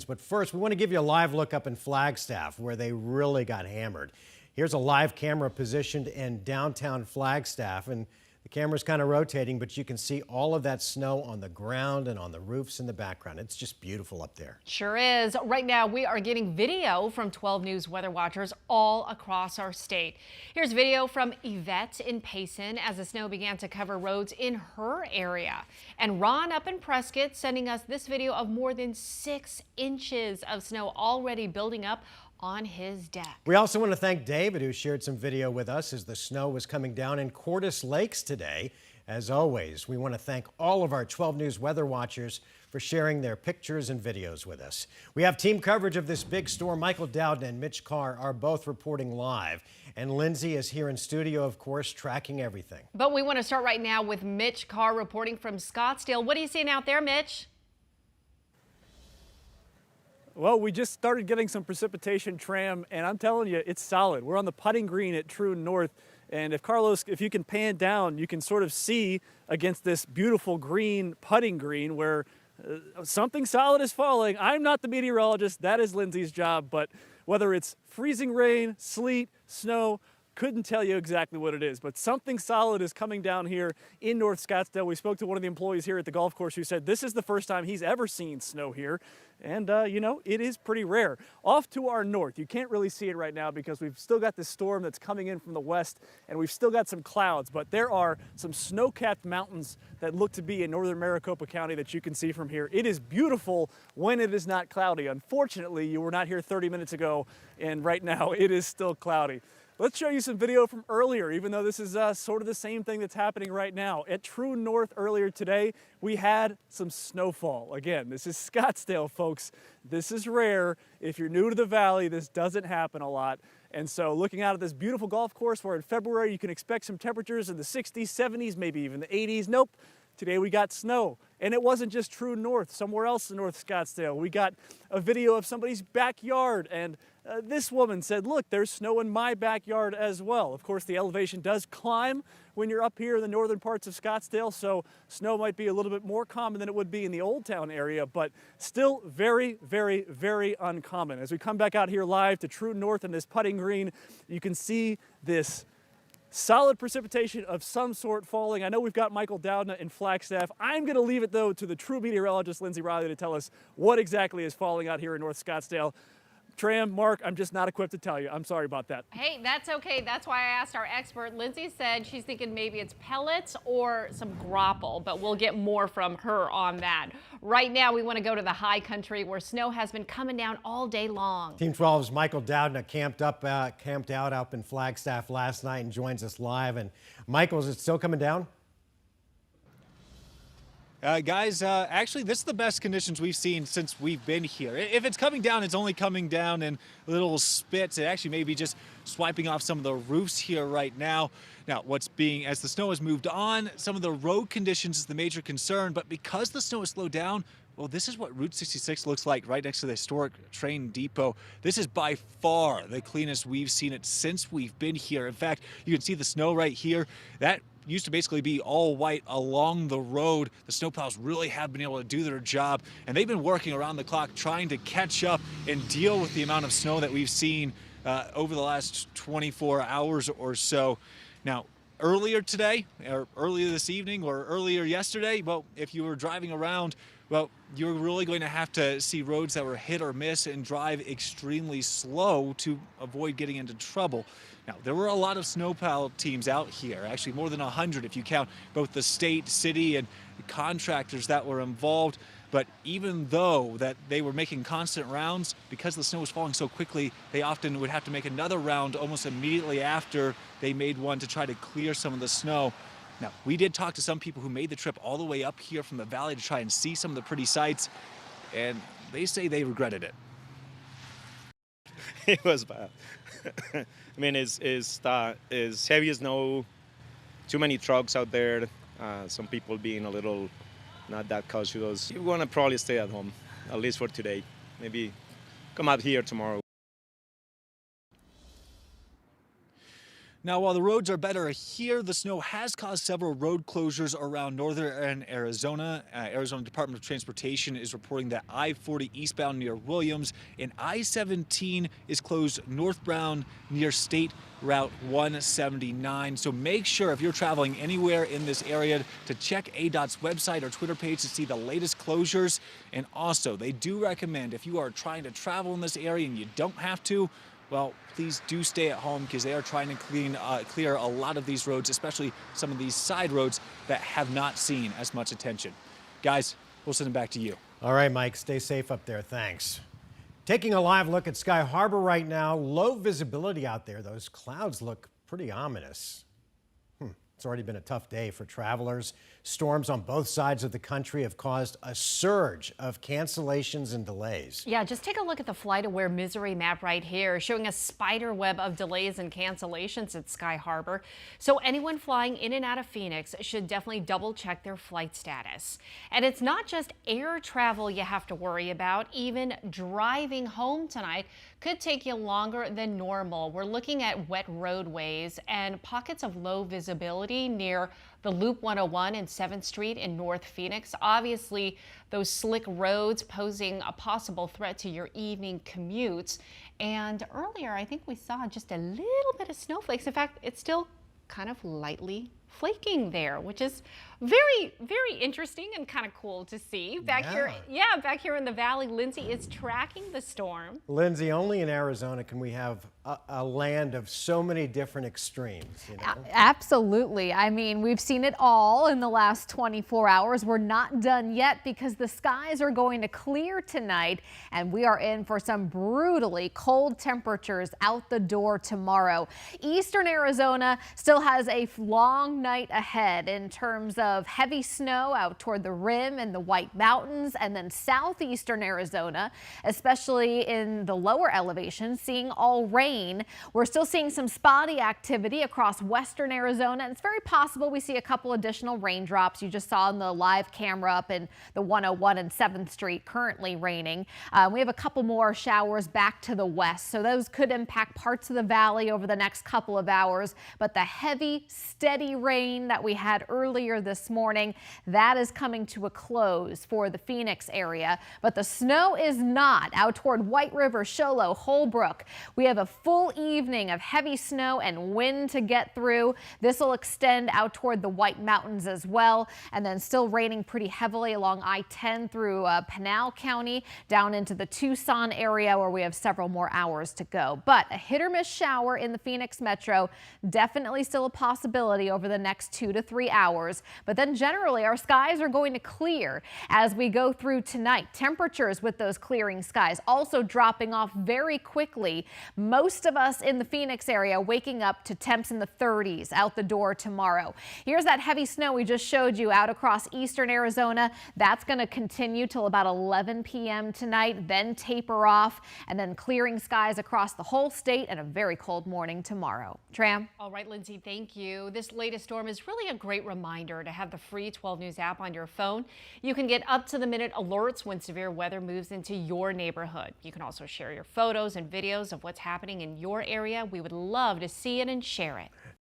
But first, we want to give you a live look up in Flagstaff where they really got hammered. Here's a live camera positioned in downtown Flagstaff, and the camera's kind of rotating, but you can see all of that snow on the ground and on the roofs in the background. It's just beautiful up there. Sure is. Right now, we are getting video from 12 News weather watchers all across our state. Here's video from Yvette in Payson as the snow began to cover roads in her area. And Ron up in Prescott sending us this video of more than 6 inches of snow already building up on his deck. We also want to thank David, who shared some video with us as the snow was coming down in Cordes Lakes today. As always, we want to thank all of our 12 News weather watchers for sharing their pictures and videos with us. We have team coverage of this big storm. Michael Dowden and Mitch Carr are both reporting live. And Lindsay is here in studio, of course, tracking everything. But we want to start right now with Mitch Carr reporting from Scottsdale. What are you seeing out there, Mitch? Well, we just started getting some precipitation, Tram, and I'm telling you, it's solid. We're on the putting green at True North, and if you can pan down, you can sort of see against this beautiful green putting green where something solid is falling. I'm not the meteorologist, that is Lindsay's job, but whether it's freezing rain, sleet, snow, couldn't tell you exactly what it is, but something solid is coming down here in North Scottsdale. We spoke to one of the employees here at the golf course who said this is the first time he's ever seen snow here. And, you know, it is pretty rare. Off to our north, you can't really see it right now because we've still got this storm that's coming in from the west, and we've still got some clouds, but there are some snow-capped mountains that look to be in northern Maricopa County that you can see from here. It is beautiful when it is not cloudy. Unfortunately, you were not here 30 minutes ago, and right now it is still cloudy. Let's show you some video from earlier, even though this is sort of the same thing that's happening right now. At True North earlier today, we had some snowfall. Again, this is Scottsdale, folks. This is rare. If you're new to the valley, this doesn't happen a lot. And so looking out at this beautiful golf course where in February you can expect some temperatures in the 60s, 70s, maybe even the 80s. Nope. Today we got snow, and it wasn't just True North. Somewhere else in North Scottsdale, we got a video of somebody's backyard, and this woman said, look, there's snow in my backyard as well. Of course, the elevation does climb when you're up here in the northern parts of Scottsdale, so snow might be a little bit more common than it would be in the Old Town area, but still very, very, very uncommon. As we come back out here live to True North in this putting green, you can see this solid precipitation of some sort falling. I know we've got Michael Dowden in Flagstaff. I'm going to leave it, though, to the true meteorologist, Lindsay Riley, to tell us what exactly is falling out here in North Scottsdale. Tram, Mark, I'm just not equipped to tell you. I'm sorry about that. Hey, that's okay. That's why I asked our expert. Lindsay said she's thinking maybe it's pellets or some grapple, but we'll get more from her on that. Right now, we want to go to the high country where snow has been coming down all day long. Team 12's Michael Dowden camped out up in Flagstaff last night and joins us live. And Michael, is it still coming down? Guys, actually, this is the best conditions we've seen since we've been here. If it's coming down, it's only coming down in little spits. It actually may be just swiping off some of the roofs here right now. Now, as the snow has moved on, some of the road conditions is the major concern. But because the snow has slowed down, well, this is what Route 66 looks like right next to the historic train depot. This is by far the cleanest we've seen it since we've been here. In fact, you can see the snow right here. That used to basically be all white along the road. The snowplows really have been able to do their job, and they've been working around the clock trying to catch up and deal with the amount of snow that we've seen over the last 24 hours or so. Now, earlier today, or earlier this evening, or earlier yesterday, well, if you were driving around, well, you're really going to have to see roads that were hit or miss and drive extremely slow to avoid getting into trouble. Now, there were a lot of snowplow teams out here, actually more than 100 if you count both the state, city, and contractors that were involved. But even though that they were making constant rounds, because the snow was falling so quickly, they often would have to make another round almost immediately after they made one to try to clear some of the snow. Now, we did talk to some people who made the trip all the way up here from the valley to try and see some of the pretty sights, and they say they regretted it. It was bad. I mean, it's heavy snow, too many trucks out there, some people being a little not that cautious. You want to probably stay at home, at least for today. Maybe come out here tomorrow. Now, while the roads are better here, the snow has caused several road closures around northern Arizona. Arizona Department of Transportation is reporting that I-40 eastbound near Williams and I-17 is closed northbound near State Route 179. So make sure if you're traveling anywhere in this area to check ADOT's website or Twitter page to see the latest closures. And also, they do recommend if you are trying to travel in this area and you don't have to, well, please do stay at home because they are trying to clear a lot of these roads, especially some of these side roads that have not seen as much attention. Guys, we'll send it back to you. All right, Mike, stay safe up there. Thanks. Taking a live look at Sky Harbor right now. Low visibility out there. Those clouds look pretty ominous. It's already been a tough day for travelers. Storms on both sides of the country have caused a surge of cancellations and delays. Yeah, just take a look at the FlightAware Misery map right here, showing a spider web of delays and cancellations at Sky Harbor. So anyone flying in and out of Phoenix should definitely double check their flight status. And it's not just air travel you have to worry about. Even driving home tonight could take you longer than normal. We're looking at wet roadways and pockets of low visibility near the Loop 101 and 7th Street in North Phoenix. Obviously, those slick roads posing a possible threat to your evening commutes. And earlier, I think we saw just a little bit of snowflakes. In fact, it's still kind of lightly flaking there, which is very, very interesting and kind of cool to see. Back here in the valley, Lindsay is tracking the storm. Lindsay, only in Arizona can we have a land of so many different extremes, you know? Absolutely. I mean, we've seen it all in the last 24 hours. We're not done yet because the skies are going to clear tonight and we are in for some brutally cold temperatures out the door tomorrow. Eastern Arizona still has a long night ahead in terms of heavy snow out toward the rim and the White Mountains, and then southeastern Arizona, especially in the lower elevations, seeing all rain. We're still seeing some spotty activity across western Arizona, and it's very possible we see a couple additional raindrops. You just saw in the live camera up in the 101 and 7th Street currently raining. We have a couple more showers back to the west, so those could impact parts of the valley over the next couple of hours, but the heavy, steady rain that we had earlier this morning, that is coming to a close for the Phoenix area. But the snow is not. Out toward White River, Show Low, Holbrook, we have a full evening of heavy snow and wind to get through. This will extend out toward the White Mountains as well, and then still raining pretty heavily along I-10 through Pinal County down into the Tucson area where we have several more hours to go. But a hit or miss shower in the Phoenix metro, definitely still a possibility over the next 2 to 3 hours. But then generally our skies are going to clear as we go through tonight. Temperatures with those clearing skies also dropping off very quickly. Most of us in the Phoenix area waking up to temps in the 30s out the door tomorrow. Here's that heavy snow we just showed you out across eastern Arizona. That's going to continue till about 11 p.m. tonight, then taper off, and then clearing skies across the whole state and a very cold morning tomorrow. Tram. All right, Lindsay, thank you. This latest storm is really a great reminder to have the free 12 News app on your phone. You can get up-to-the-minute alerts when severe weather moves into your neighborhood. You can also share your photos and videos of what's happening in your area. We would love to see it and share it.